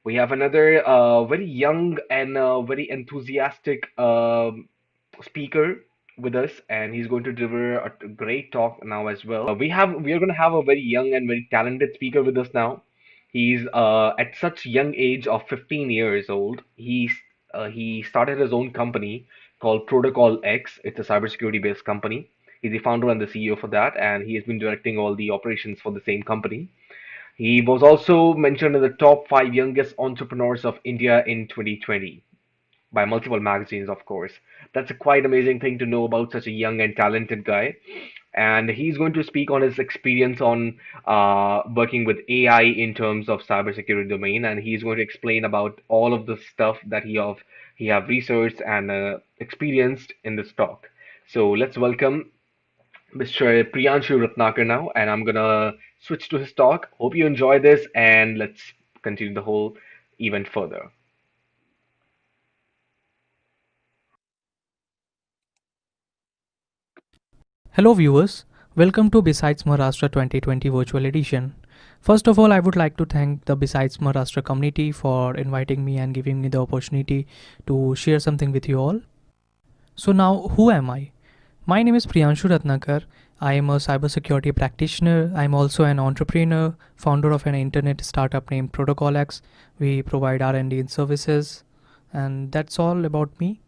We have another very young and very enthusiastic speaker with us, and he's going to deliver a great talk now as well. We are going to have a very young and very talented speaker with us now. He's at such young age of 15 years old. He started his own company called Protocol X. It's a cybersecurity based company. He's the founder and the CEO for that, and he has been directing all the operations for the same company. He was also mentioned in the top five youngest entrepreneurs of India in 2020 by multiple magazines, of course. That's a quite amazing thing to know about such a young and talented guy. And he's going to speak on his experience on working with AI in terms of cybersecurity domain, and he's going to explain about all of the stuff that he have researched and experienced in this talk. So let's welcome Mr. Priyanshu Ratnakar now, and I'm gonna switch to his talk. Hope you enjoy this, and let's continue the whole event further. Hello viewers, welcome to Bsides Maharashtra 2020 virtual edition. First of all, I would like to thank the Bsides Maharashtra community for inviting me and giving me the opportunity to share something with you all. So now, who am I? My name is Priyanshu Ratnakar. I am a cybersecurity practitioner. I am also an entrepreneur, founder of an internet startup named Protocol X. We provide R&D and services, and that's all about me.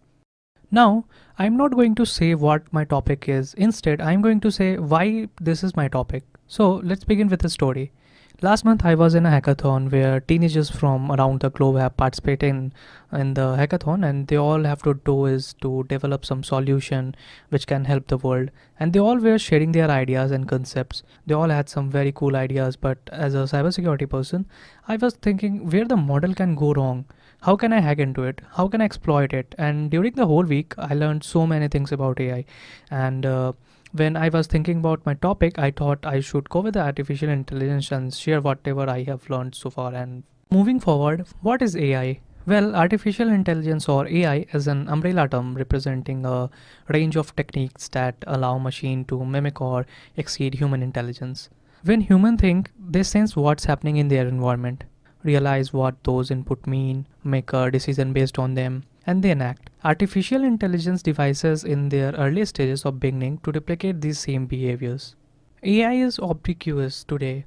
Now, I'm not going to say what my topic is. Instead, I'm going to say why this is my topic. So, let's begin with a story. Last month, I was in a hackathon where teenagers from around the globe have participated in the hackathon, and they all have to do is to develop some solution which can help the world. And they all were sharing their ideas and concepts. They all had some very cool ideas, but as a cybersecurity person, I was thinking where the model can go wrong. How can I hack into it? How can I exploit it? And during the whole week, I learned so many things about AI. And when I was thinking about my topic, I thought I should go with the artificial intelligence and share whatever I have learned so far. And moving forward, what is AI? Well, artificial intelligence or AI is an umbrella term representing a range of techniques that allow machine to mimic or exceed human intelligence. When humans think, they sense what's happening in their environment, realize what those input mean, make a decision based on them, and then act. Artificial intelligence devices in their early stages of beginning to replicate these same behaviors. AI is ubiquitous today,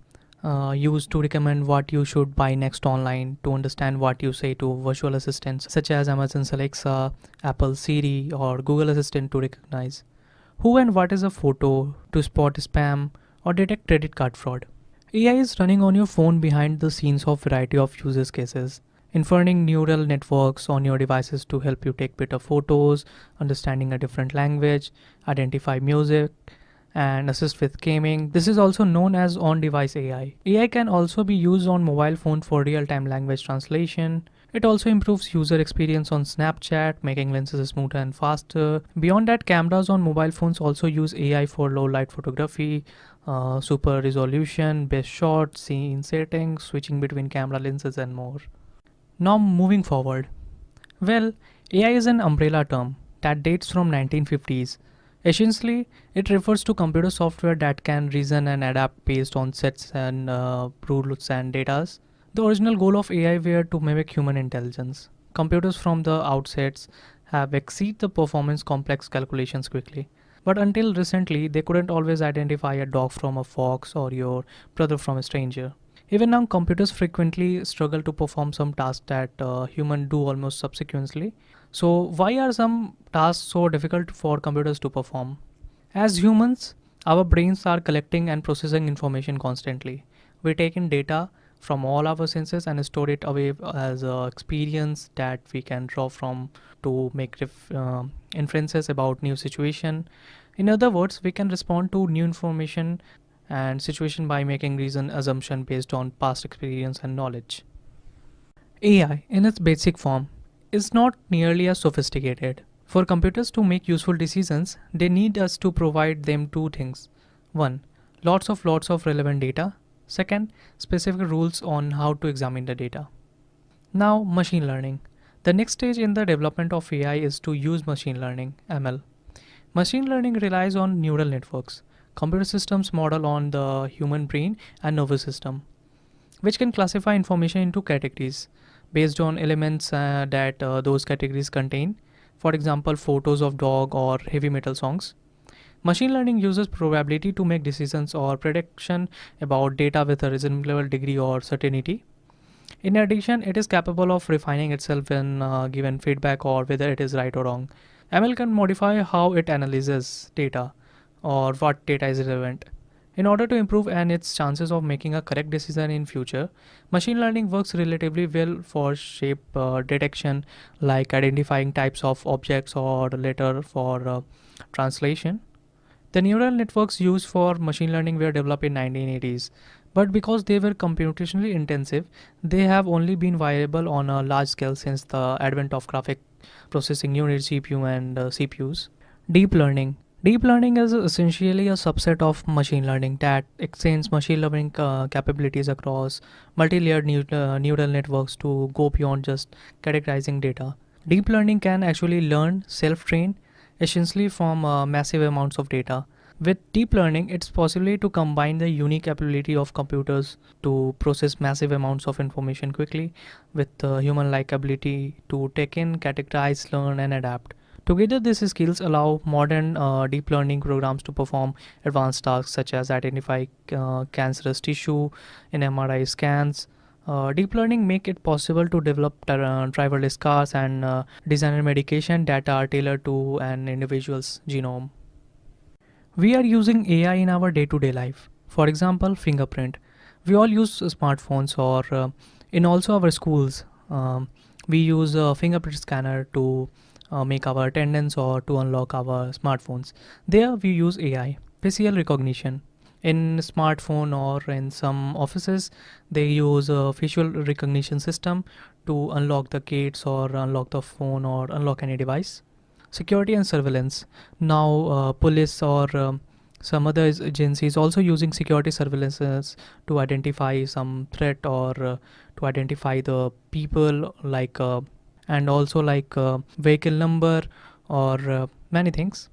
used to recommend what you should buy next online, to understand what you say to virtual assistants such as Amazon's Alexa, Apple Siri, or Google Assistant to recognize who and what is a photo, to spot spam, or detect credit card fraud. AI is running on your phone behind the scenes of variety of use cases, inferring neural networks on your devices to help you take better photos, understanding a different language, identify music, and assist with gaming. This is also known as on-device AI. AI can also be used on mobile phone for real-time language translation. It also improves user experience on Snapchat, making lenses smoother and faster. Beyond that, cameras on mobile phones also use AI for low light photography, super resolution, best shots, scene settings, switching between camera lenses, and more. Now, moving forward. Well, AI is an umbrella term that dates from 1950s. Essentially, it refers to computer software that can reason and adapt based on sets and rules and data. The original goal of AI were to mimic human intelligence. Computers from the outsets have exceed the performance complex calculations quickly. But until recently, they couldn't always identify a dog from a fox or your brother from a stranger. Even now, computers frequently struggle to perform some tasks that humans do almost subsequently. So, why are some tasks so difficult for computers to perform? As humans, our brains are collecting and processing information constantly. We take in data from all our senses and store it away as a experience that we can draw from to make inferences about new situation. In other words, we can respond to new information and situation by making reason assumption based on past experience and knowledge. AI, in its basic form, is not nearly as sophisticated. For computers to make useful decisions, they need us to provide them two things. One, lots of relevant data. Second, specific rules on how to examine the data. Now, machine learning. The next stage in the development of AI is to use machine learning, ML. Machine learning relies on neural networks, computer systems model on the human brain and nervous system, which can classify information into categories based on elements that those categories contain. For example, photos of dog or heavy metal songs. Machine learning uses probability to make decisions or prediction about data with a reasonable degree or certainty. In addition, it is capable of refining itself when given feedback or whether it is right or wrong. ML can modify how it analyzes data or what data is relevant. In order to improve and its chances of making a correct decision in future, machine learning works relatively well for shape detection, like identifying types of objects or letter for translation. The neural networks used for machine learning were developed in 1980s, but because they were computationally intensive, they have only been viable on a large scale since the advent of graphic processing units, GPU, and CPUs. Deep learning. Deep learning is essentially a subset of machine learning that extends machine learning capabilities across multi-layered neural networks to go beyond just categorizing data. Deep learning can actually learn, self-train, essentially from massive amounts of data. With deep learning, it's possible to combine the unique ability of computers to process massive amounts of information quickly with the human-like ability to take in, categorize, learn, and adapt. Together, these skills allow modern deep learning programs to perform advanced tasks such as identify cancerous tissue in MRI scans. Deep learning make it possible to develop driverless cars and design medication that are tailored to an individual's genome. We are using AI in our day-to-day life. For example, fingerprint. We all use smartphones or in also our schools. We use a fingerprint scanner to make our attendance or to unlock our smartphones. There we use AI. Facial recognition. In smartphone or in some offices, they use a facial recognition system to unlock the gates or unlock the phone or unlock any device. Security and surveillance. Now, police or some other agencies also using security surveillances to identify some threat or to identify the people like and also like vehicle number or many things.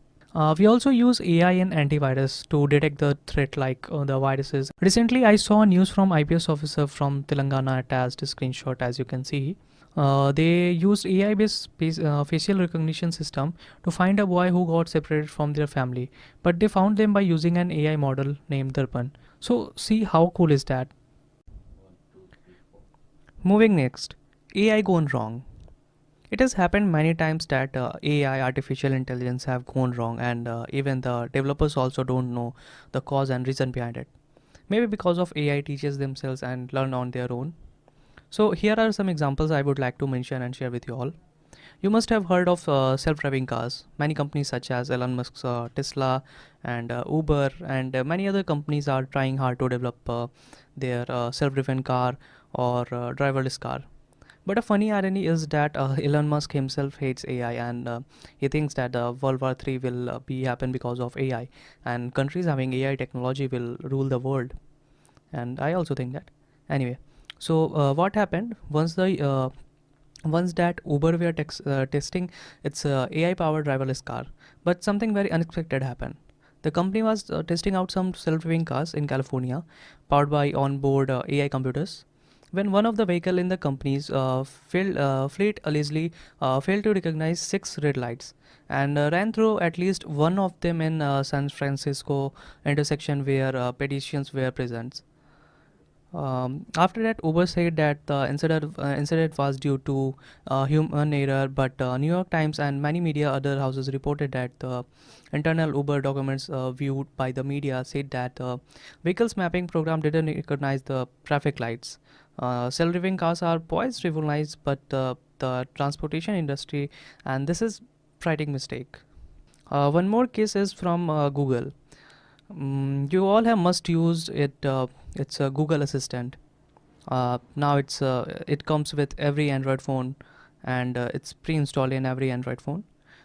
We also use AI and antivirus to detect the threat like the viruses. Recently, I saw news from IPS officer from Telangana attached a screenshot as you can see. They used AI-based facial recognition system to find a boy who got separated from their family, but they found them by using an AI model named Darpan. So see how cool is that? Moving next, AI gone wrong. It has happened many times that AI, artificial intelligence, have gone wrong, and even the developers also don't know the cause and reason behind it. Maybe because of AI teaches themselves and learn on their own. So here are some examples I would like to mention and share with you all. You must have heard of self-driving cars. Many companies such as Elon Musk's Tesla and Uber and many other companies are trying hard to develop their self-driven car or driverless car. But a funny irony is that Elon Musk himself hates AI and he thinks that World War III will be happen because of AI and countries having AI technology will rule the world. And I also think that. Anyway, so what happened once that Uber were testing its AI powered driverless car, but something very unexpected happened. The company was testing out some self driving cars in California powered by onboard AI computers. When one of the vehicle in the company's fleet allegedly failed to recognize six red lights and ran through at least one of them in San Francisco intersection where pedestrians were present. After that, Uber said that the incident was due to human error, but New York Times and many media other houses reported that the internal Uber documents viewed by the media said that the vehicle's mapping program didn't recognize the traffic lights. Self-driving cars are poised to revolutionize, but the transportation industry, and this is writing mistake. One more case is from Google. You all have must used it. It's a Google Assistant. Now it comes with every Android phone, and it's pre-installed in every Android phone.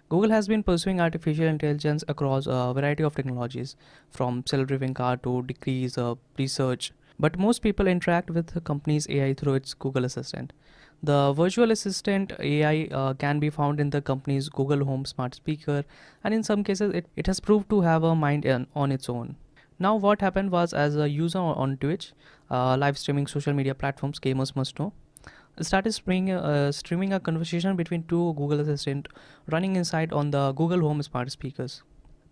Google has been pursuing artificial intelligence across a variety of technologies, from self-driving car to degrees research. But most people interact with the company's AI through its Google Assistant. The virtual assistant AI can be found in the company's Google Home smart speaker, and in some cases, it has proved to have a mind on its own. Now, what happened was, as a user on Twitch, live streaming social media platforms, gamers must know. started streaming a conversation between two Google Assistant running inside on the Google Home smart speakers.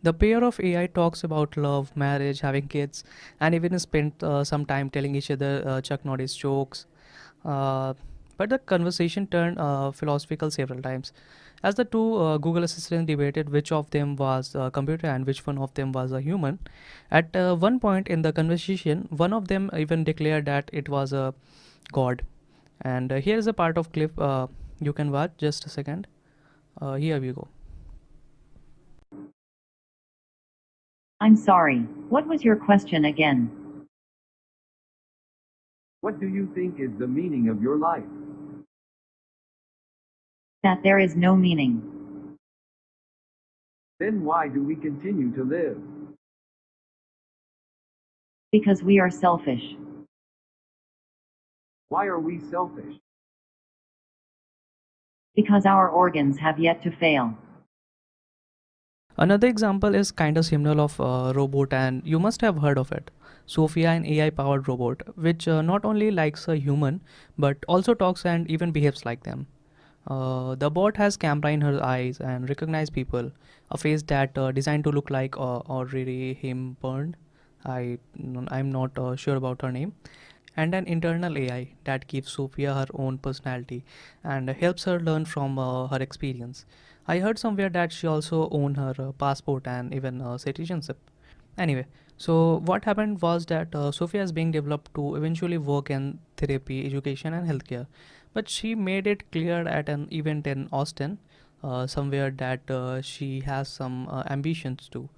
The pair of AI talks about love, marriage, having kids, and even spent some time telling each other Chuck Norris jokes. Uh, but the conversation turned philosophical several times. As the two Google Assistants debated which of them was a computer and which one of them was a human, at one point in the conversation, one of them even declared that it was a god. And here is a part of clip you can watch. Just a second. Here we go. I'm sorry, what was your question again? What do you think is the meaning of your life? That there is no meaning. Then why do we continue to live? Because we are selfish. Why are we selfish? Because our organs have yet to fail. Another example is kind of similar of robot, and you must have heard of it. Sophia, an AI powered robot, which not only likes a human but also talks and even behaves like them. The bot has camera in her eyes and recognize people, a face that designed to look like Audrey Hepburn. I'm not sure about her name, and an internal AI that gives Sophia her own personality and helps her learn from her experience. I heard somewhere that she also owned her passport and even citizenship. Anyway, so what happened was that Sophia is being developed to eventually work in therapy, education, and healthcare. But she made it clear at an event in Austin, somewhere that she has some ambitions too.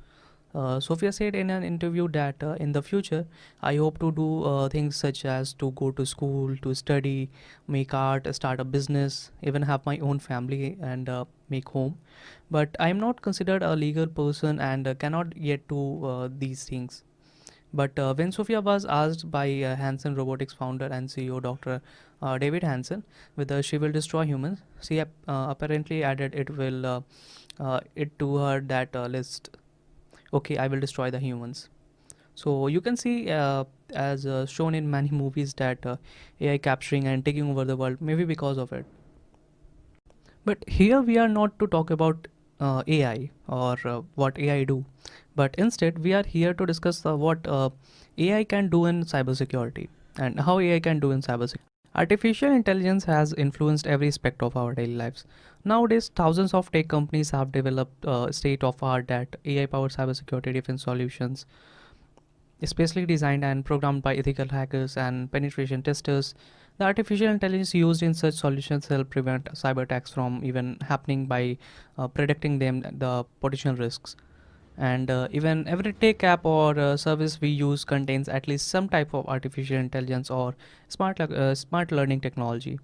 Sophia said in an interview that in the future, I hope to do things such as to go to school, to study, make art, start a business, even have my own family and make home. But I am not considered a legal person and cannot yet do these things. But when Sophia was asked by Hansen Robotics founder and CEO Dr. David Hansen whether she will destroy humans, she apparently added it to her that list. Okay, I will destroy the humans. So you can see, as shown in many movies, that AI capturing and taking over the world, maybe because of it. But here we are not to talk about AI or what AI do, but instead we are here to discuss what AI can do in cybersecurity and how AI can do in cybersecurity. Artificial intelligence has influenced every aspect of our daily lives. Nowadays, thousands of tech companies have developed state-of-art that AI-powered cybersecurity defense solutions, especially designed and programmed by ethical hackers and penetration testers. The artificial intelligence used in such solutions help prevent cyber attacks from even happening by predicting them the potential risks. And even every tech app or service we use contains at least some type of artificial intelligence or smart learning technology.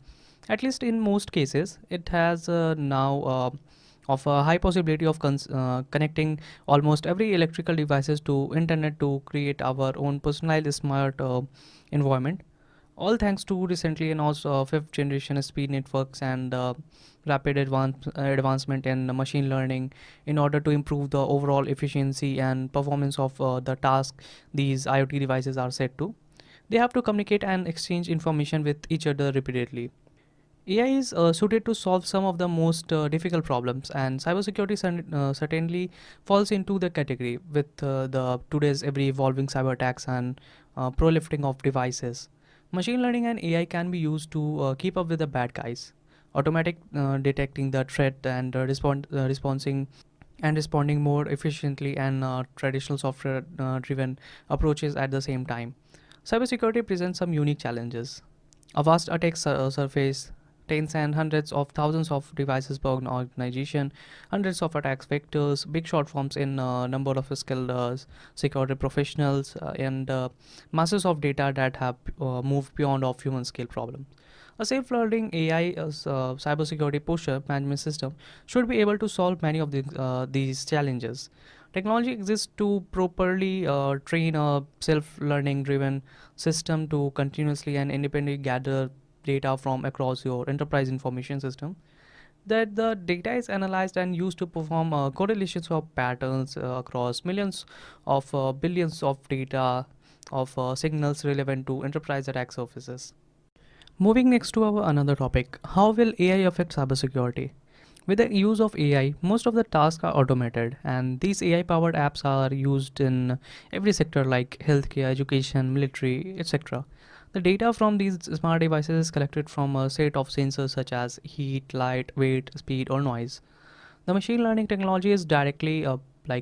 At least in most cases, it has now of a high possibility of connecting almost every electrical devices to internet to create our own personalized smart environment, all thanks to recently announced fifth generation speed networks and rapid advancement in machine learning in order to improve the overall efficiency and performance of the task these IoT devices are set to. They have to communicate and exchange information with each other repeatedly. AI is suited to solve some of the most difficult problems, and cybersecurity certainly falls into the category with the today's ever evolving cyber attacks and proliferating of devices. Machine learning and AI can be used to keep up with the bad guys, automatic detecting the threat and responding more efficiently and traditional software driven approaches at the same time. Cybersecurity presents some unique challenges. A vast attack surface, tens and hundreds of thousands of devices per organization, hundreds of attacks vectors, big shortfalls in number of skilled security professionals, and masses of data that have moved beyond of human scale problems. A self-learning AI cybersecurity posture management system should be able to solve many of these challenges. Technology exists to properly train a self-learning driven system to continuously and independently gather data from across your enterprise information system. That the data is analyzed and used to perform correlations of patterns across millions of billions of data of signals relevant to enterprise attack surfaces. Moving next to our another topic, how will AI affect cybersecurity? With the use of AI, most of the tasks are automated, and these AI powered apps are used in every sector like healthcare, education, military, etc. The data from these smart devices is collected from a set of sensors such as heat, light, weight, speed, or noise. The machine learning technology is directly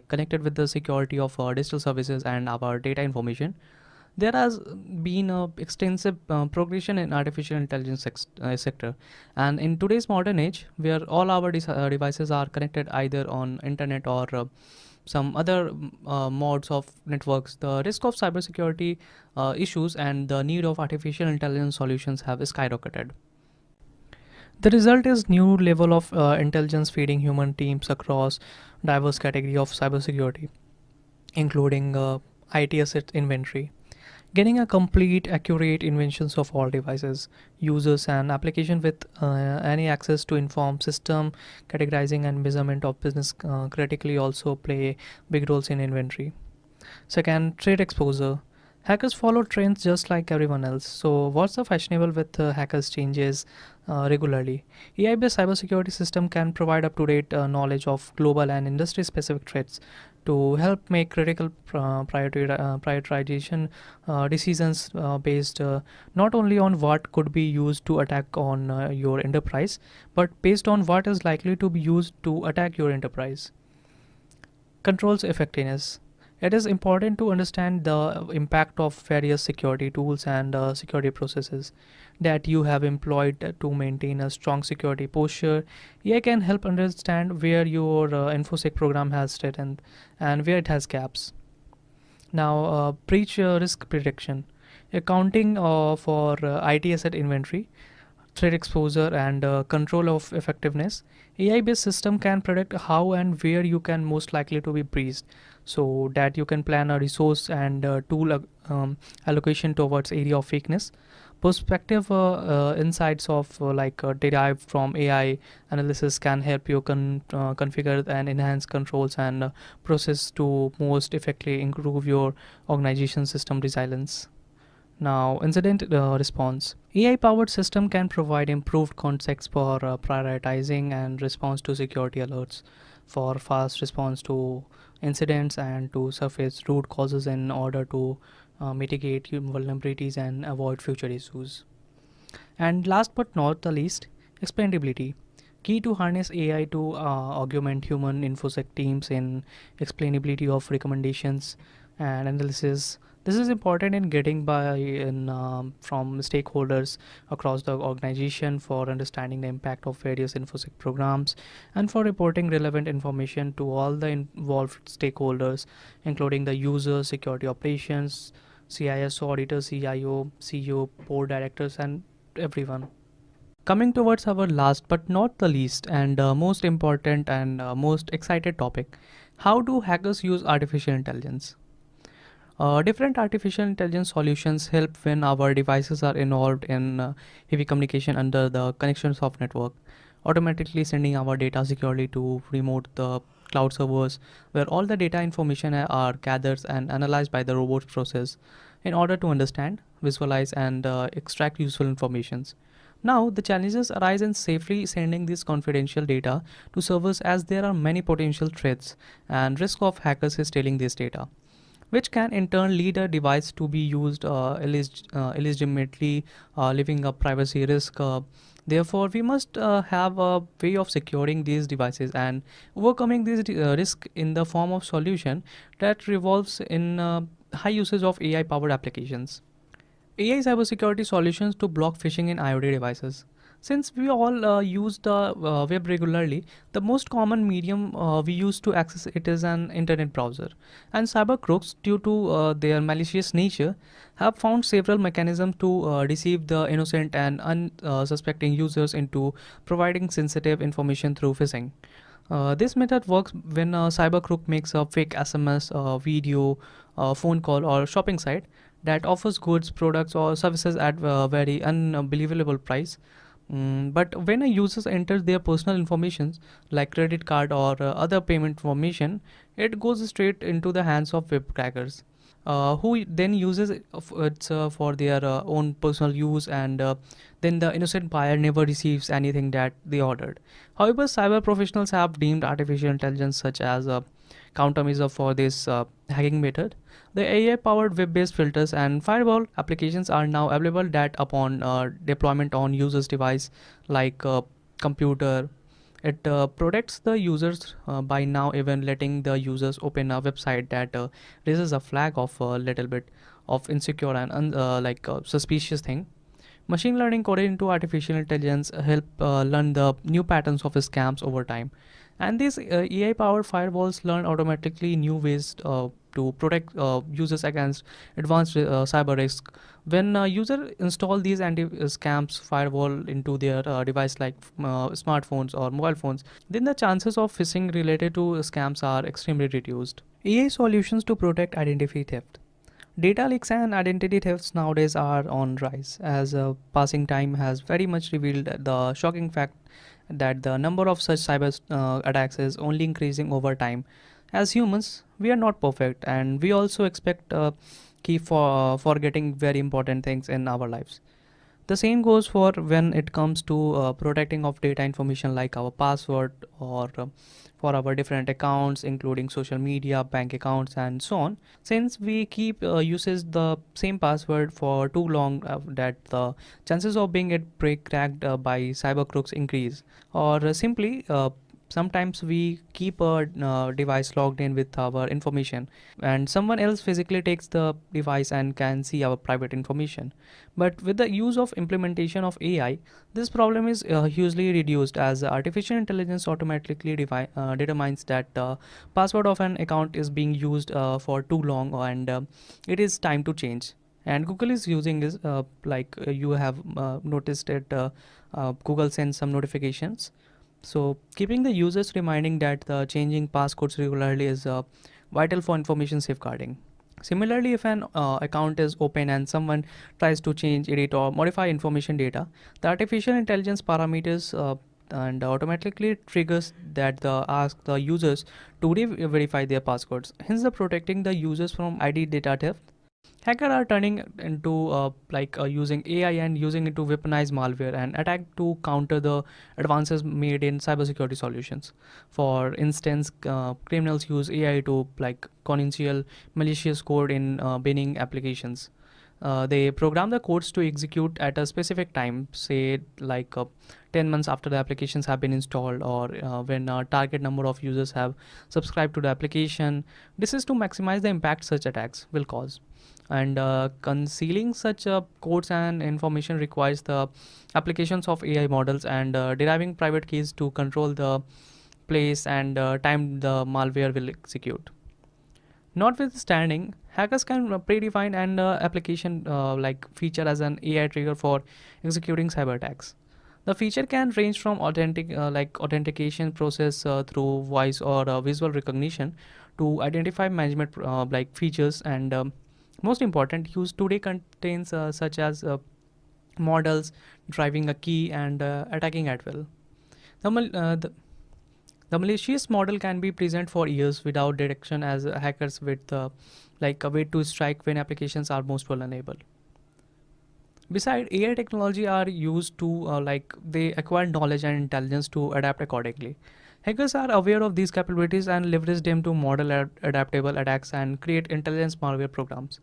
connected with the security of digital services and our data information. There has been a extensive progression in artificial intelligence sector, and in today's modern age, where all our devices are connected either on internet or some other modes of networks, the risk of cybersecurity issues and the need of artificial intelligence solutions have skyrocketed. The result is new level of intelligence feeding human teams across diverse category of cybersecurity, including IT asset inventory. Getting a complete, accurate inventions of all devices, users, and application with any access to inform system, categorizing and measurement of business critically also play big roles in inventory. Second, trade exposure. Hackers follow trends just like everyone else. So, what's the fashionable with hackers changes regularly? AI-based cybersecurity system can provide up-to-date knowledge of global and industry-specific threats to help make critical prioritization decisions based not only on what could be used to attack on your enterprise, but based on what is likely to be used to attack your enterprise. Controls effectiveness. It is important to understand the impact of various security tools and security processes that you have employed to maintain a strong security posture. AI can help understand where your InfoSec program has strength and where it has gaps. Now, breach risk prediction. Accounting for IT asset inventory, threat exposure, and control of effectiveness. AI-based system can predict how and where you can most likely to be breached, so that you can plan a resource and tool allocation towards area of weakness. Perspective insights of derived from AI analysis can help you configure and enhance controls and process to most effectively improve your organization system resilience. Now, incident response. AI powered system can provide improved context for prioritizing and response to security alerts, for fast response to incidents, and to surface root causes in order to mitigate vulnerabilities and avoid future issues. And last but not the least, explainability. Key to harness AI to augment human infosec teams in explainability of recommendations and analysis. This is important in getting buy-in from stakeholders across the organization for understanding the impact of various infosec programs and for reporting relevant information to all the involved stakeholders, including the users, security operations, CISO, auditor, CIO, CEO, board directors, and everyone. Coming towards our last but not the least and most important and most excited topic, how do hackers use artificial intelligence? Different artificial intelligence solutions help when our devices are involved in heavy communication under the connections of network, automatically sending our data securely to remote the cloud servers where all the data information are gathered and analyzed by the robot process in order to understand, visualize, and extract useful informations. Now, the challenges arise in safely sending this confidential data to servers as there are many potential threats and risk of hackers stealing this data, which can in turn lead a device to be used illegitimately, leaving a privacy risk. Therefore, we must have a way of securing these devices and overcoming this risk in the form of solution that revolves in high usage of AI powered applications. AI cybersecurity solutions to block phishing in IoT devices. Since we all use the web regularly, the most common medium we use to access it is an internet browser. And cyber crooks, due to their malicious nature, have found several mechanisms to deceive the innocent and unsuspecting users into providing sensitive information through phishing. This method works when a cyber crook makes a fake SMS, video, phone call, or shopping site that offers goods, products, or services at a very unbelievable price. But when a user enters their personal information like credit card or other payment information, it goes straight into the hands of web crackers. who then uses it for their own personal use, and then the innocent buyer never receives anything that they ordered. However, cyber professionals have deemed artificial intelligence such as a countermeasure for this hacking method. The AI-powered web-based filters and firewall applications are now available that upon deployment on users' device like computer, it protects the users by now even letting the users open a website that raises a flag of a little bit of insecure and suspicious thing. Machine learning coded into artificial intelligence help learn the new patterns of scams over time. And these AI-powered firewalls learn automatically new ways to protect users against advanced cyber risk. When user install these anti-scams firewall into their device like smartphones or mobile phones, then the chances of phishing related to scams are extremely reduced. AI solutions to protect identity theft. Data leaks and identity thefts nowadays are on rise, as passing time has very much revealed the shocking fact that the number of such cyber attacks is only increasing over time. As humans, we are not perfect, and we also expect keep forgetting very important things in our lives. The same goes for when it comes to protecting of data information like our password or for our different accounts, including social media, bank accounts, and so on. Since we keep uses the same password for too long, that the chances of being it break cracked by cyber crooks increase, or simply sometimes we keep a device logged in with our information, and someone else physically takes the device and can see our private information. But with the use of implementation of AI, this problem is hugely reduced, as artificial intelligence automatically determines that the password of an account is being used for too long, and it is time to change. And Google is using this, you have noticed it. Google sends some notifications, so keeping the users reminding that the changing passcodes regularly is vital for information safeguarding. Similarly, if an account is open and someone tries to change, edit, or modify information data, the artificial intelligence parameters and automatically triggers that the ask the users to verify their passwords. Hence, the protecting the users from ID data theft. Hackers are turning into using AI and using it to weaponize malware and attack to counter the advances made in cybersecurity solutions. For instance, criminals use AI to conceal malicious code in binning applications. They program the codes to execute at a specific time, say 10 months after the applications have been installed, or when a target number of users have subscribed to the application. This is to maximize the impact such attacks will cause. And concealing such codes and information requires the applications of AI models and deriving private keys to control the place and time the malware will execute. Notwithstanding, hackers can predefine an application feature as an AI trigger for executing cyber attacks. The feature can range from authentication process through voice or visual recognition to identify management features, and most important use today contains such as models driving a key and attacking at will. The, mal- uh, the, the malicious model can be present for years without detection, as hackers with a way to strike when applications are most vulnerable. Besides, AI technology are used to they acquire knowledge and intelligence to adapt accordingly. Hackers are aware of these capabilities and leverage them to model adaptable attacks and create intelligence malware programs.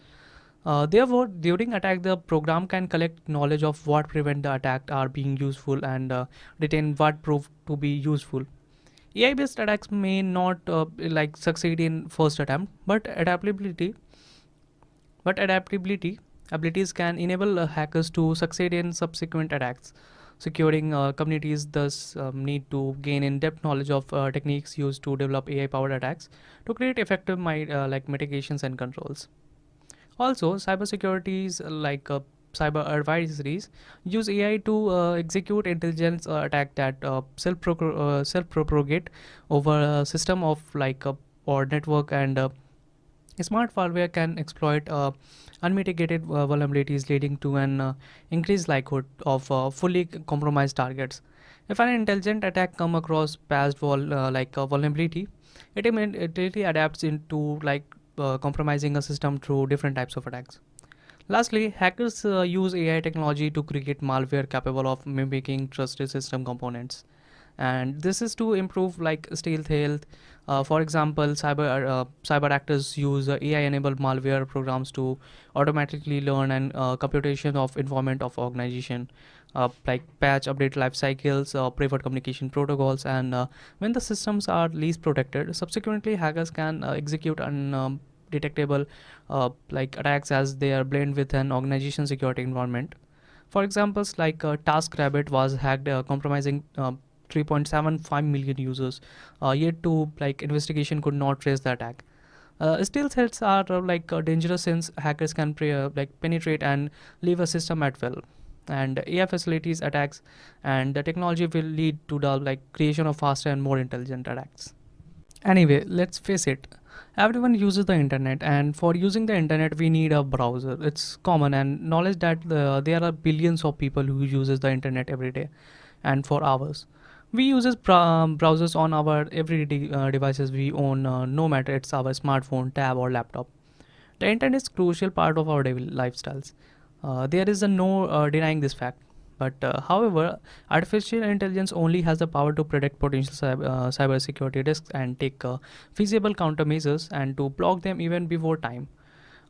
Therefore, during attack, the program can collect knowledge of what prevent the attack are being useful and retain what prove to be useful. AI-based attacks may not succeed in first attempt, but adaptability abilities can enable hackers to succeed in subsequent attacks. Securing communities thus need to gain in-depth knowledge of techniques used to develop AI-powered attacks to create effective mitigations and controls. Also, cybersecurities cyber advisories use AI to execute intelligence attack that self-propagate over a system of or network, and smart firmware can exploit unmitigated vulnerabilities, leading to an increased likelihood of fully compromised targets. If an intelligent attack come across past vulnerability, it immediately adapts into compromising a system through different types of attacks. Lastly, hackers use AI technology to create malware capable of mimicking trusted system components, and this is to improve like stealth health. For example, cyber actors use AI-enabled malware programs to automatically learn and computation of informant of organization, like patch update life cycles, private communication protocols, and when the systems are least protected, subsequently hackers can execute undetectable like attacks as they are blend with an organization security environment. For examples, like TaskRabbit was hacked, compromising 3.75 million users. Yet to like investigation could not trace the attack. Still, threats are dangerous since hackers can like penetrate and leave a system at will. And AI facilities attacks, and the technology will lead to the like creation of faster and more intelligent attacks. Anyway, let's face it. Everyone uses the internet, and for using the internet, we need a browser. It's common and knowledge that there are billions of people who uses the internet every day, and for hours. We uses browsers on our everyday devices we own, no matter it's our smartphone, tab, or laptop. The internet is crucial part of our daily lifestyles. There is a no denying this fact. But however, artificial intelligence only has the power to predict potential cybersecurity risks and take feasible countermeasures and to block them even before time.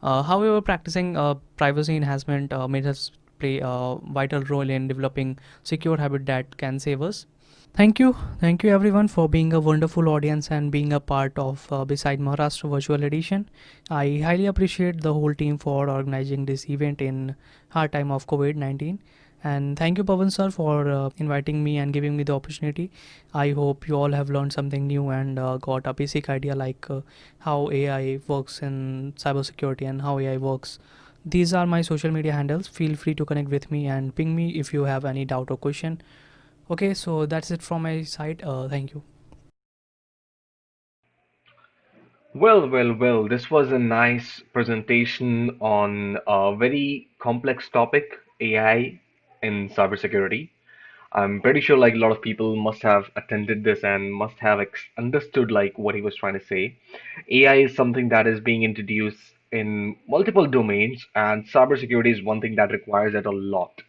However, practicing privacy enhancement may us play a vital role in developing secure habit that can save us. Thank you everyone for being a wonderful audience and being a part of Beside Maharashtra Virtual Edition. I highly appreciate the whole team for organizing this event in hard time of COVID-19. And thank you, Pavan sir, for inviting me and giving me the opportunity. I hope you all have learned something new and got a basic idea like how AI works in cybersecurity and how AI works. These are my social media handles. Feel free to connect with me and ping me if you have any doubt or question. Okay, so that's it from my side. Thank you. Well, this was a nice presentation on a very complex topic, AI in cybersecurity. I'm pretty sure like a lot of people must have attended this and must have understood like what he was trying to say. AI is something that is being introduced in multiple domains, and cybersecurity is one thing that requires it a lot,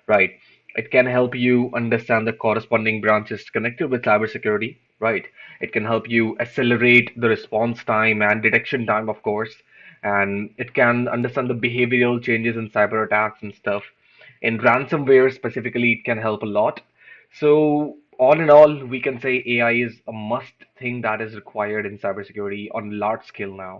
right? It can help you understand the corresponding branches connected with cybersecurity, right? It can help you accelerate the response time and detection time, of course, and it can understand the behavioral changes in cyber attacks and stuff. In ransomware specifically, it can help a lot. So, all in all, we can say AI is a must thing that is required in cybersecurity on large scale now.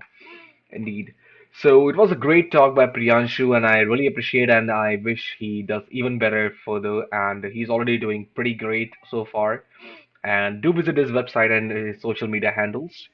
Indeed. So, it was a great talk by Priyanshu, and I really appreciate and I wish he does even better further. And he's already doing pretty great so far. And do visit his website and his social media handles.